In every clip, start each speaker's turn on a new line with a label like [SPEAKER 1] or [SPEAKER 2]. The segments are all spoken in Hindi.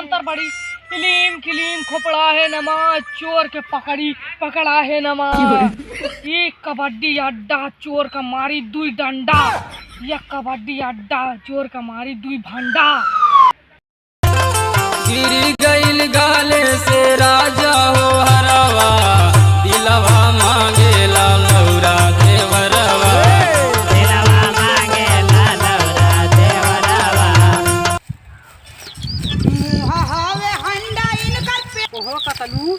[SPEAKER 1] मंत्र बड़ी किलीम किलीम खोपड़ा है नमा चोर के पकड़ा है नमा। एक कबड्डी अड्डा चोर का मारी दुई डंडा, यह कबड्डी अड्डा चोर का मारी दुई भंडा।
[SPEAKER 2] गिरी गईल गाले से राजा हो हरवा, दिलवा मांगेला लौरा देवरवा।
[SPEAKER 3] ओहो कतलू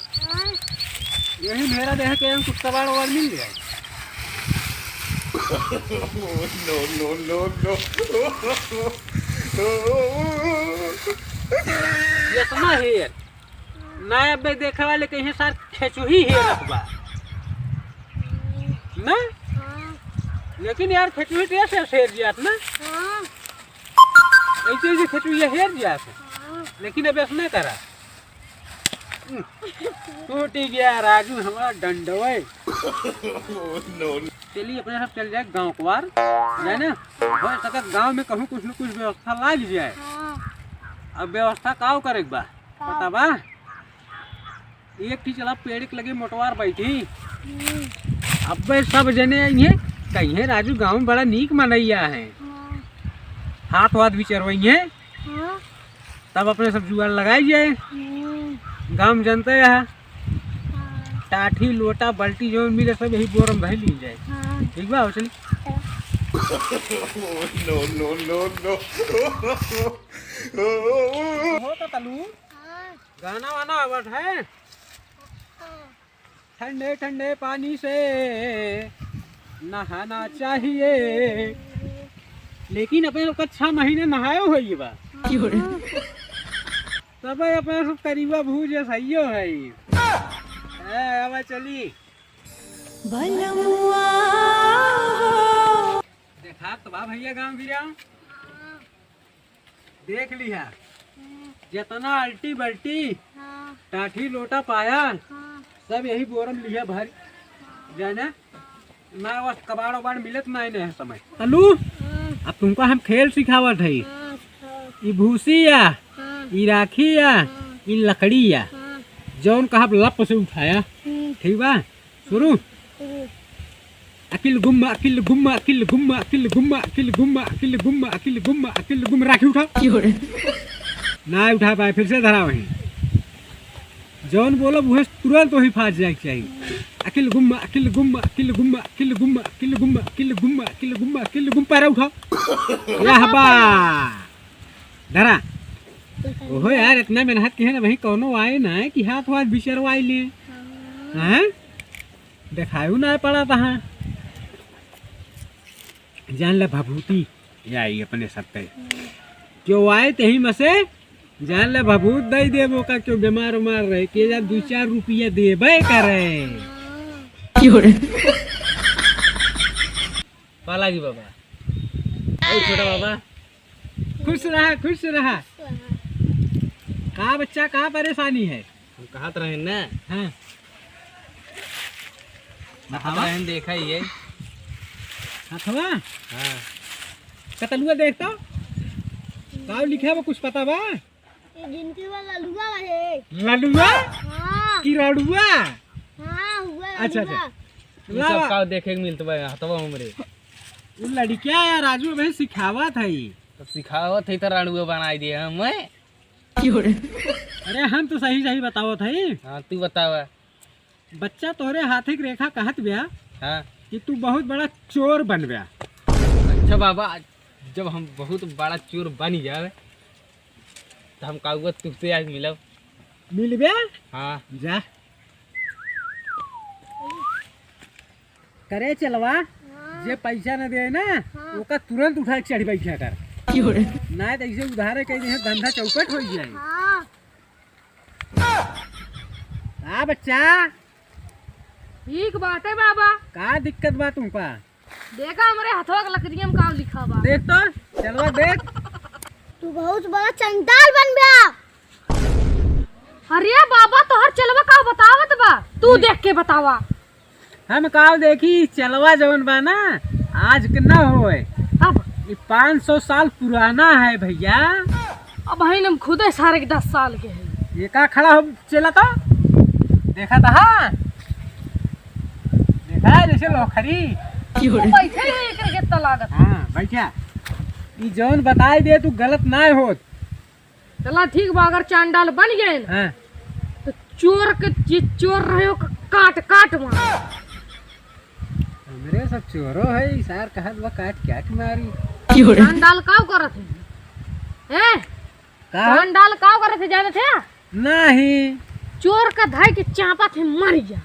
[SPEAKER 3] यही मेरा देह के कुछ कबाड़ और मिल गया। ये सुना है नया बे देखे वाले कहीं सार खेचू ही है रखबा ना, लेकिन यार खेचू ही कैसे शेर जात ना, ऐसे ही खेचू ये हेर जात, लेकिन अब ऐसा करा टूट गया राजू हमारा डंडोए। चलिए अपने सब चल जाए गाँव कुआर है ना, हो सके गाँव में कहूँ कुछ न कुछ व्यवस्था लाग जाए। अब व्यवस्था काव करे बा पता बा, एक ठी चला पेड़ के लगे मोटवार बैठी, अब सब जने कहीं राजू गाँव में बड़ा नीक मनैया है, हाथ वाथ भी चरवइये, तब अपने सब जुगाड़ लगाई जाए। गाँव में जनते है टाठी लोटा बाल्टी जो मिले सब यही बोरम भाई ली जाए। ठीक बा चली। गाना वाना आवत है, ठंडे ठंडे पानी से नहाना चाहिए, लेकिन अपने लोग 6 महीने नहाए हो ये बा तब अपने सब करीबा भूज सही है। अब चली देखा तो बा भैया गाँव गिरा देख लिया, जितना अल्टी बल्टी टाठी लोटा पाया सब यही बोरम लिया भर जाना ना, बस कबाड़ उबाड़ मिलत नहीं समय। तलू अब तुमको हम खेल सिखावत है, ये भूसी या ये राखी या ये लकड़ी या जौन कहा लप से उठाया। ठीक बा शुरू। अकिल गुम्मा अकिल गुम्मा अकिल गुम्मा अकिल गुम्मा अकिल गुम्मा अकिल गुम्मा अकिल गुम्मा अकिल गुम्मा राखी उठा ना उठा पाए, फिर से धरा वहीं जौन बोलो वह तुरंत वही फाज जाए चाहिए। अकिल गुम्मा अकिल गुम्मा अकिल गुम्मा अकिल गुम्मा अकिल गुम्मा अकिल गुम्मा अकिल गुम्मा अकिल गुम्मा पैरा उठा बा धरा। ओहो यार इतना मेहनत की है ना, वही कोनो आए ना है कि हाथ वाथ बिचरवाई ले हैं, दिखायू ना पड़ा तहाँ जान ले भभूति आई अपने सब पे क्यों आए तही में से जान ले भभूत दे देबो का, क्यों बीमार उमार रहे के जा 2-4 रुपया देबे करे। बालाजी बाबा ओ छोटा बाबा खुश रहा। कहाँ बच्चा कहाँ परेशानी है?
[SPEAKER 2] हम कहत रहे ना,
[SPEAKER 3] हाँ
[SPEAKER 2] बहन देखा ही है
[SPEAKER 3] हथवा
[SPEAKER 2] हाँ।
[SPEAKER 3] कतलुआ देखता का लिखा बा कुछ पता बा?
[SPEAKER 4] ये गिनती वाला ललुआ है।
[SPEAKER 3] ललुआ
[SPEAKER 4] हाँ
[SPEAKER 3] की रडुआ?
[SPEAKER 4] हाँ हुआ
[SPEAKER 3] अच्छा
[SPEAKER 2] ये सब का देखे के मिलत बा हतवा हमरे।
[SPEAKER 3] वो लड़किया या राजू भाई सिखावत है,
[SPEAKER 2] तो सिखावत है तो राणुआ बनाई दिए हम।
[SPEAKER 3] अरे हम तो सही बतावत है।
[SPEAKER 2] हाँ तू बतावा।
[SPEAKER 3] बच्चा तोरे हाथी की रेखा कहत ब्या
[SPEAKER 2] हाँ
[SPEAKER 3] कि तू बहुत बड़ा चोर बन गया।
[SPEAKER 2] अच्छा बाबा, जब हम बहुत बड़ा चोर बन जाए तो हम कहूँगा तुझसे आज
[SPEAKER 3] मिल गया।
[SPEAKER 2] हाँ
[SPEAKER 3] जा करे चलवा, जे पैसा न दे ना ओका तुरंत उठा के चढ़ बैठा कर, ना तो ऐसे उधारे कहीं नहीं धंधा चौपट हो जाए। हाँ बच्चा
[SPEAKER 1] ठीक बात है बाबा।
[SPEAKER 3] का दिक्कत बा तुमका?
[SPEAKER 1] देखा हमारे हथवा के लकड़िया में का लिखा बा।
[SPEAKER 3] देख तो चलवा देख।
[SPEAKER 4] तू बहुत बड़ा चंडाल बन गया।
[SPEAKER 1] अरे बाबा तोहर चलवा का बतावत बा, तू देख के बतावा।
[SPEAKER 3] हम का देखी चलवा जवन बा ना आज के ना होए,
[SPEAKER 1] अब
[SPEAKER 3] ये 500 साल पुराना है भैया।
[SPEAKER 1] अब भाई हम खुदे सारे के 10 साल के हैं।
[SPEAKER 3] ये का खड़ा हो चला तो देखा था हाँ? देखा है जैसे लोखरी।
[SPEAKER 1] तो बैठे ही एक कितना लागत।
[SPEAKER 3] हाँ बैठा ई जौन बताई दे तू गलत ना हो।
[SPEAKER 1] चला ठीक बा, अगर चांडाल बन गए ना
[SPEAKER 3] हाँ
[SPEAKER 1] तो चोर के जे चोर रहे हो काट काट मार।
[SPEAKER 3] मेरे सब चोरो है सार कहत बा काट काट मारी।
[SPEAKER 1] चांडाल काव करत है हैं?
[SPEAKER 3] का
[SPEAKER 1] चांडाल काव करत है जाने थे?
[SPEAKER 3] नहीं।
[SPEAKER 1] चोर का धाई के चापा थे मर जा।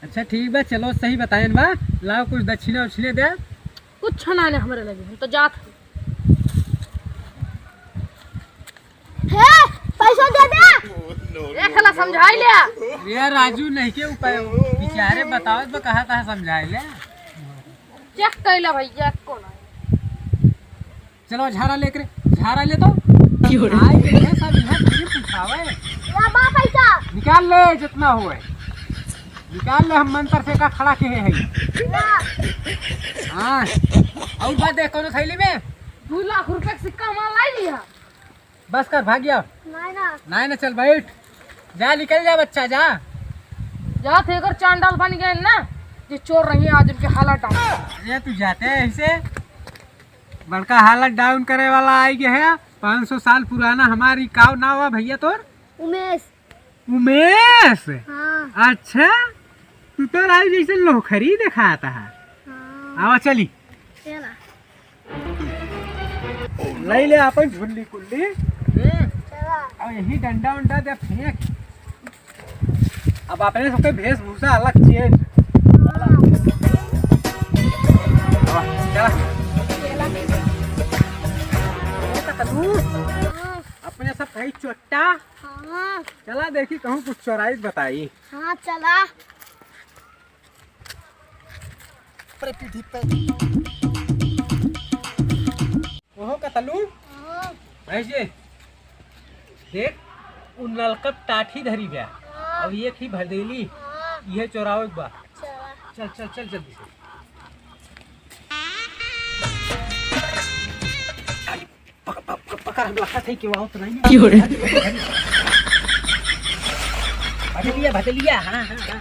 [SPEAKER 3] अच्छा ठीक बा, चलो सही बताएन बा। लाओ कुछ दक्षिणा उछिने दे।
[SPEAKER 1] कुछ ना ने हमरे लगे, हम तो जात हैं।
[SPEAKER 4] हे पैसा दे दे।
[SPEAKER 1] देखला समझाई ले।
[SPEAKER 3] ये राजू नहीं के उपाय बेचारे बताओ बा कहा था समझाए ले।
[SPEAKER 1] चेक कैला भैया को ना।
[SPEAKER 3] चलो झारा लेकर झारा ले तो आए के लिए सब यहाँ फिर पूछावे।
[SPEAKER 4] ला बा पैसा।
[SPEAKER 3] निकाल ले जितना हुए निकाल ले। हम मंत्र से का खड़ा के है। हाँ और बात देख कौन थैली में
[SPEAKER 1] 2 लाख रुपए का सिक्का मार लाई लिया।
[SPEAKER 3] बस कर भाग गया।
[SPEAKER 4] नहीं ना।
[SPEAKER 3] नहीं ना चल बैठ जा निकल जा बच्चा जा।
[SPEAKER 1] जा थे अगर चांडाल बन गए ना ये चोर रही आज इनके हालत डाउन।
[SPEAKER 3] अरे तू जाते है ऐसे बड़का हालत डाउन करे वाला आई गया है। 500 साल पुराना हमारी काव ना हुआ भैया तोर
[SPEAKER 4] उमेश।
[SPEAKER 3] उमेश।
[SPEAKER 4] हाँ
[SPEAKER 3] अच्छा तू तो राज जैसे लोखरी दिखाता है।
[SPEAKER 4] हाँ
[SPEAKER 3] आवा चली
[SPEAKER 4] चला
[SPEAKER 3] ले ले अपन झुल्ली कुल्ली
[SPEAKER 4] चला।
[SPEAKER 3] और यही डंडा उंडा दे फेंक। अब अपने सबके वेशभूषा अलग चेंज। चला अपने सब कहीं चोट्टा।
[SPEAKER 4] हाँ
[SPEAKER 3] चला देखी कहूँ कुछ चौराई बताई।
[SPEAKER 4] हाँ चला।
[SPEAKER 3] ओहो कतलू
[SPEAKER 4] हाँ
[SPEAKER 3] ऐसे देख उ नलकप टाठी धरी गया और एक ही भरदेली
[SPEAKER 4] हाँ
[SPEAKER 3] ये चौराहो एक बा।
[SPEAKER 4] चला।
[SPEAKER 3] चल चल चल जल्दी से। पकड़ हम लखा थे क्यों आओ तो नहीं भटलिया हाँ हाँ हाँ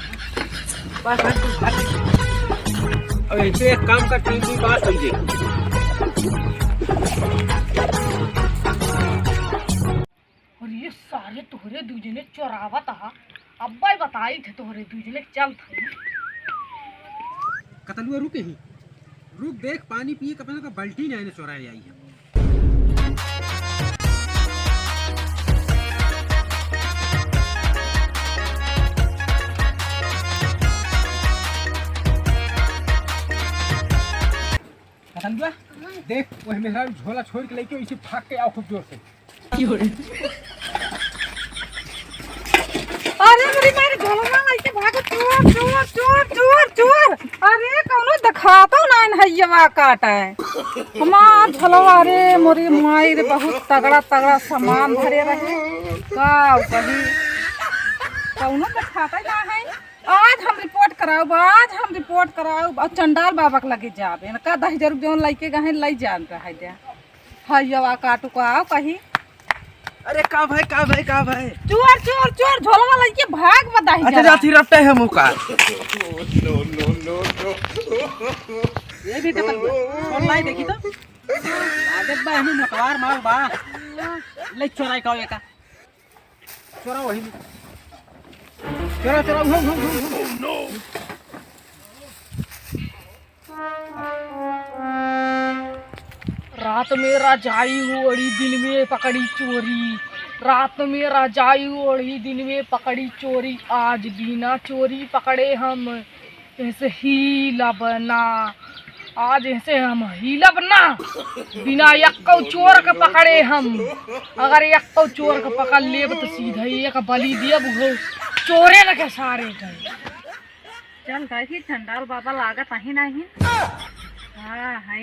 [SPEAKER 3] बस अब ऐसे एक काम कर तीन बात हो जाए।
[SPEAKER 1] और ये सारे तोहरे दूजने चोरावत हा। अब्बा बताई थे तोहरे दूजने चल थे।
[SPEAKER 3] कतलुआ रुके ही रुक देख पानी पिए कपड़ा का बाल्टी नहीं ने चोराई आई है। कतलुआ देख वो मेरा झोला छोड़ के लेके इसे भाग के आओ खूब जोर से।
[SPEAKER 1] अरे मेरी मारे झोलना लेके भागो चोर चोर चोर चोर चोर। अरे कौनो दिखाता ना नहैया काटा है हमार झोलवा। रे मोरी माई रे बहुत तगड़ा तगड़ा सामान भरे रहे का कही कौनो दिखाता ना है। आज हम रिपोर्ट कराऊ आज हम रिपोर्ट कराऊ और चंडाल बाबा के लगे जाबे इनका 10,000 रुपये जोन लेके गए लई जान रहा दे हैया काटू का आओ कही।
[SPEAKER 2] अरे का भाई
[SPEAKER 1] चोर चोर चोर झोलवा लेके भाग बताई।
[SPEAKER 2] अच्छा जाती रपटे है मुका।
[SPEAKER 3] ये भी कतलुआ ऑनलाइन देखी तो आदत बा हमें मतवार माल बा ले चोराई का एका चोरा वही चोरा चोरा नो
[SPEAKER 1] रात में रजाई ओढ़ी दिन में पकड़ी चोरी। रात में रजाई ओढ़ी दिन में पकड़ी चोरी। आज बिना चोरी पकड़े हम ऐसे हीला बना। आज ऐसे हम हीला बना बिना यक्को चोर के पकड़े हम। अगर यक्को चोर के पकड़ लेब तो सीधा एक बलि देब हो चोरे न के सारे गए। चल कही चंडाल बाबा लागत ही नहीं। हाँ है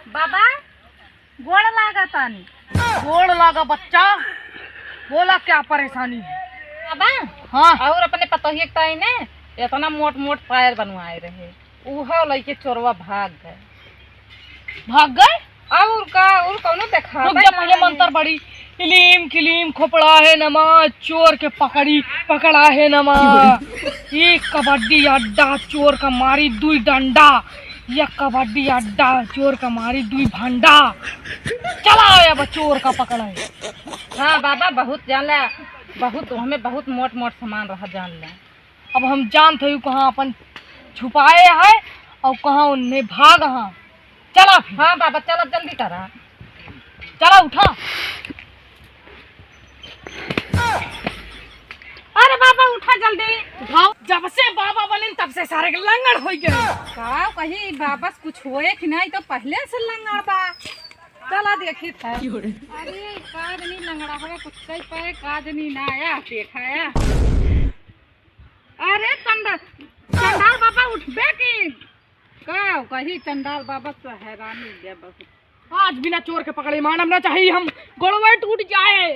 [SPEAKER 1] बाबा गोड़ लागा तानी। गोड़ लागा बच्चा बोला क्या परेशानी है बाबा। हाँ और अपने पतोहिए ताई ने इतना मोट मोट पायर बनवाए रहे उहो लइके चोरवा भाग गए। भाग गए।
[SPEAKER 5] और का और कौनो देखा
[SPEAKER 1] रुक जा, पहले मंत्र पड़ी। इलीम खिलीम खोपड़ा है नमा, चोर के पकड़ी पकड़ा है नमा। ये कबड्डी अड्डा चोर का मारी दुई डंडा, ये कबड्डी अड्डा चोर का मारी दुई भंडा। चला अब चोर का पकड़ा है।
[SPEAKER 5] हाँ बाबा बहुत जानला, बहुत हमें बहुत मोट मोट सामान रहा जानला।
[SPEAKER 1] अब हम जानते हो कहाँ अपन छुपाए है और कहाँ उन्हें भाग। हाँ चला फिर।
[SPEAKER 5] हाँ बाबा चलो जल्दी करा।
[SPEAKER 1] चला उठा।
[SPEAKER 5] अरे बाबा उठा जल्दी।
[SPEAKER 1] उठाओ। जब से बाबा बने तब से सारे के लंगड़ हो गए।
[SPEAKER 5] का कहीं बाबा से कुछ होए कि नहीं तो पहले से लंगड़ बा। चला देखी था। अरे काज नहीं लंगड़ा है कुछ सही पे काज नहीं ना आया देखाया। अरे चंडाल बाबा उठबे की का कहीं चंडाल बाबा से हैरानी दे बहुत।
[SPEAKER 1] आज बिना चोर के पकड़े मानव ना चाहिए, हम गोड़वे टूट जाए।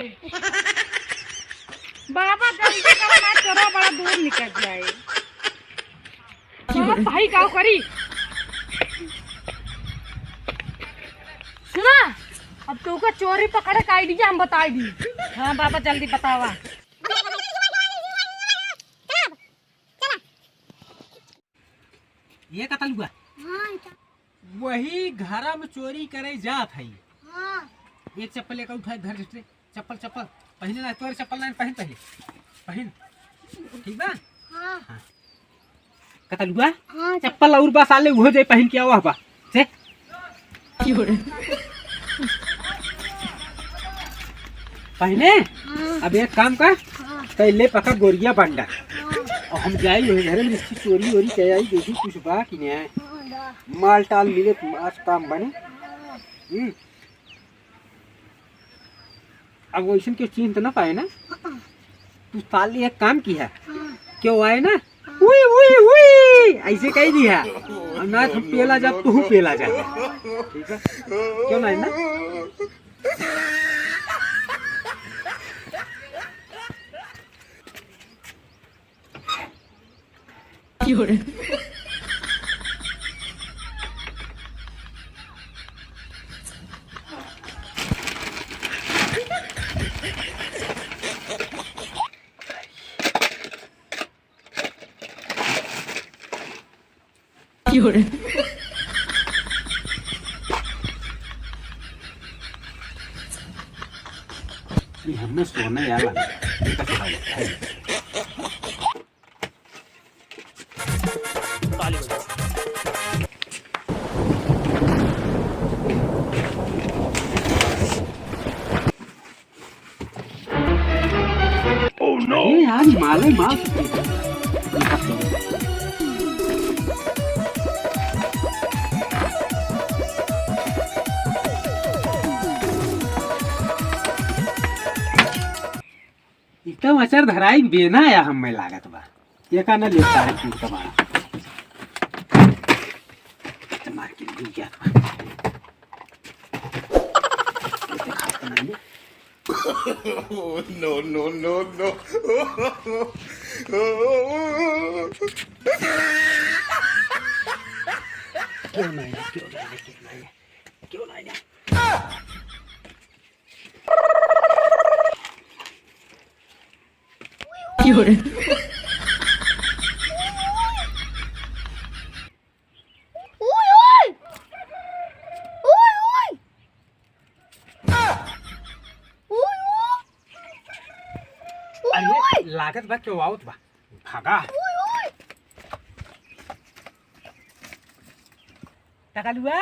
[SPEAKER 5] बाबा जल्दी करो ना चोरा बड़ा दूर निकल जाए।
[SPEAKER 1] चलो भाई क्या करी। सुना, अब तो का चोरी पकड़े का आइडिया हम बता दी।
[SPEAKER 5] हाँ बाबा जल्दी बतावा।
[SPEAKER 3] ये कतल हुआ वही घरा में चोरी करे जात है। एक चप्पल लेकर उठाए घर से। चप्पल चप्पल पहले ना, तोरे चप्पल ना पहन, पहले पहन ठीक बा। हाँ। कतल हुआ चप्पल और बस आले हो जाए पहन के आओ बा से पहने। अब एक काम कर, पहले पकड़ गोरिया बंडा और हम जाई वही घर में इसकी चोरी वोरी क्या आई देखी कुछ बा कि नहीं माल टाल मिले आज काम बने। अब वैसे क्यों चीन तो ना पाए ना। तू साले एक काम किया क्यों आए ना हुई हुई हुई ऐसे कह दिया ना। हम पेला जा तू पेला जा ठीक है क्यों नहीं ना। हमें सोना यार लगा यार माले माल एकदम अचर धराई बेना या हम में लागत बा। ये का ना लेता है पूरा हमारा मार के दी गया
[SPEAKER 6] no, no, no, no.
[SPEAKER 3] क्यों नहीं क्यों नहीं क्यों नहीं लागत बा क्यों आवत बा भागा टकलुआ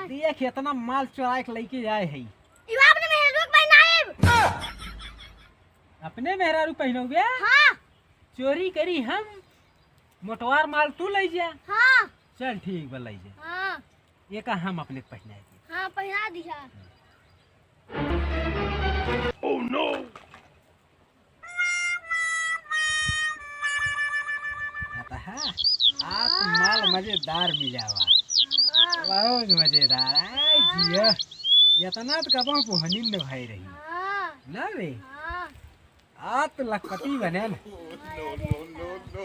[SPEAKER 3] देख इतना माल चुरा के लेके आए है। अपने मेहरारू पहनोगे।
[SPEAKER 4] हाँ।
[SPEAKER 3] चोरी करी हम मोटवार माल तू ले जा।
[SPEAKER 4] हाँ।
[SPEAKER 3] चल ठीक बा ले जा।
[SPEAKER 4] हाँ।
[SPEAKER 3] ये का हम अपने पहनाए।
[SPEAKER 4] हाँ पहना दिया।
[SPEAKER 6] Oh no!
[SPEAKER 3] आता है आप माल मजेदार मिलावा बहुत मजेदार है जिया। इतना तो कब पोहनी न भाई रही ना रे। आप तो लखपति बने न।
[SPEAKER 6] No, no, no, no.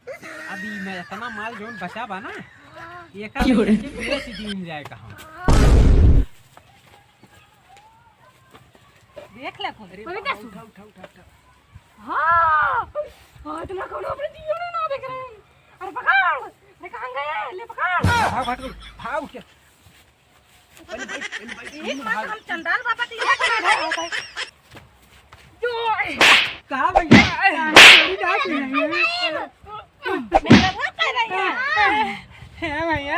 [SPEAKER 3] अभी मैं इतना माल जोन बचा बा ना एक बेच दिन जाए कहाँ।
[SPEAKER 5] देख ले खुद
[SPEAKER 1] अरे क्या सुन हाँ हाँ इतना कौन अपने दियो ना देख रहे हैं। अरे पकड़ अरे कहाँ गए ले पकड़
[SPEAKER 3] भाग क्या
[SPEAKER 5] एक बात हम चंडाल बाबा दिया कर
[SPEAKER 1] जो
[SPEAKER 3] कहाँ भैया
[SPEAKER 5] मेरा वो कर रही है
[SPEAKER 3] है भैया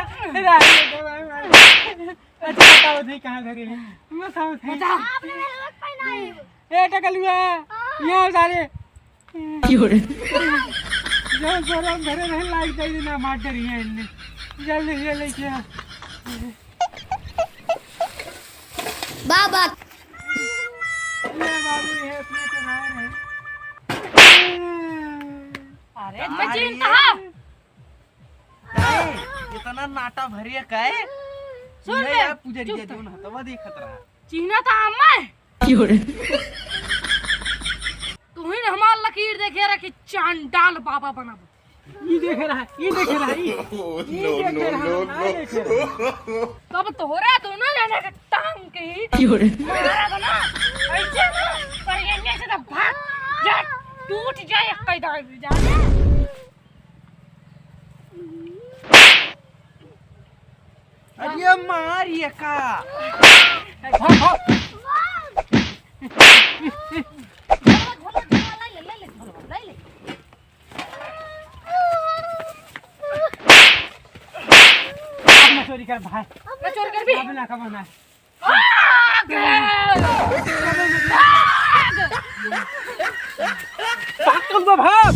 [SPEAKER 3] अच्छा बताओ थे कहाँ धरे हैं बताओ थे
[SPEAKER 4] आपने मेरे लोग पहना है।
[SPEAKER 3] ए टकलुआ यहाँ सारे जो जोरा धरे रहे लाइक दे देना मार डरी है इनने जल्दी ये लेके आ
[SPEAKER 4] बाबा
[SPEAKER 3] ये बाबू ये अपने चढ़ा रहे
[SPEAKER 5] अरे
[SPEAKER 1] मैं चिंता है
[SPEAKER 2] इतना नाटा भरिया काय
[SPEAKER 1] सुन ले
[SPEAKER 2] पुजरिया जोन हतवा देखत रहा
[SPEAKER 1] चीना था मैं तू ही हमार लकीर देखे रहा कि चांडाल बाबा बना
[SPEAKER 3] ये देख रहा है ये देख रहा है
[SPEAKER 6] Oh, no, no, no.
[SPEAKER 1] तब तोरा दोनों जाने के टांग के ही मारा था ना ऐसे ना पर ये से तो भाग जा टूट जाए कैदा जाने
[SPEAKER 2] अरे मार ये का
[SPEAKER 3] अपना चोरी कर भाई
[SPEAKER 1] मैं चोरी कर भी
[SPEAKER 3] अपना का बना भाग तुम तो भाग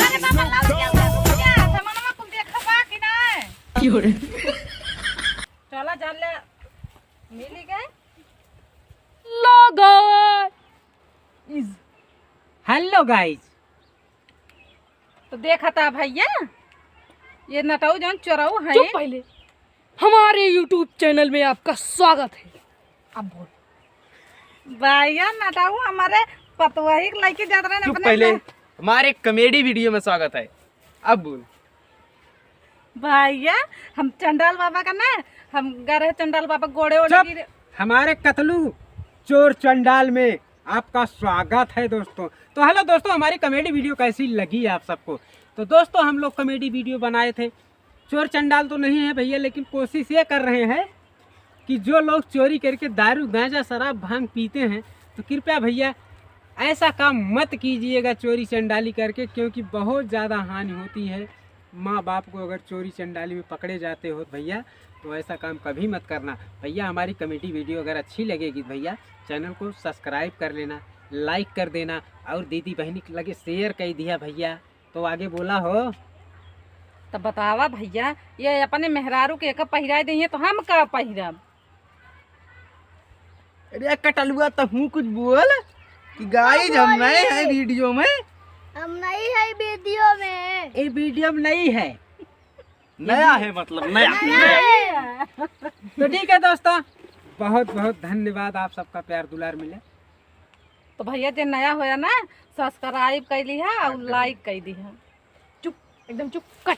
[SPEAKER 5] अरे बाबा लाओ क्या सामान कुल देखा बा कि नहीं चला जान ले मिल गए
[SPEAKER 1] लोगो
[SPEAKER 3] हेलो गाइस
[SPEAKER 5] तो देखा था भैया ये नटाऊ जौन चोराऊ है
[SPEAKER 1] चुप पहले हमारे YouTube चैनल में आपका स्वागत है अब बोल
[SPEAKER 5] भैया नटाऊ हमारे पतवाही लेके जात रहे
[SPEAKER 2] चुप पहले हमारे कॉमेडी वीडियो में स्वागत है अब बोल
[SPEAKER 5] भैया हम चंडाल बाबा का ना हम गए रहे चंडाल बाबा गोड़े ओड़े
[SPEAKER 3] चुप।
[SPEAKER 5] गिरे
[SPEAKER 3] हमारे कतलू चोर चंडाल में आपका स्वागत है दोस्तों। तो हेलो दोस्तों, हमारी कॉमेडी वीडियो कैसी लगी आप सबको। तो दोस्तों हम लोग कॉमेडी वीडियो बनाए थे, चोर चंडाल तो नहीं है भैया, लेकिन कोशिश ये कर रहे हैं कि जो लोग चोरी करके दारू गांजा शराब भांग पीते हैं तो कृपया भैया ऐसा काम मत कीजिएगा चोरी चंडाली करके, क्योंकि बहुत ज़्यादा हानि होती है। माँ बाप को अगर चोरी चंडाली में पकड़े जाते हो भैया तो ऐसा काम कभी मत करना भैया। हमारी कॉमेडी वीडियो अगर अच्छी लगेगी भैया चैनल को सब्सक्राइब कर लेना, लाइक कर देना और दीदी बहनी के लगे शेयर कर दिया भैया। तो आगे बोला हो
[SPEAKER 5] तो बतावा भैया ये अपने मेहरारू के एक पहिरा दिए तो हम का पहिरब।
[SPEAKER 2] अरे कटलुआ तो हूँ कुछ बोल कि गाइस हम नए हैं वीडियो में।
[SPEAKER 4] हम नहीं है वीडियो में।
[SPEAKER 3] ये वीडियो में नहीं है,
[SPEAKER 2] नया है मतलब नया।
[SPEAKER 3] तो ठीक है दोस्तों, बहुत बहुत धन्यवाद, आप सबका प्यार दुलार मिले।
[SPEAKER 5] तो भैया जे नया होया ना सब्सक्राइब कर ली है और लाइक कर दी है।
[SPEAKER 1] चुप एकदम चुप कट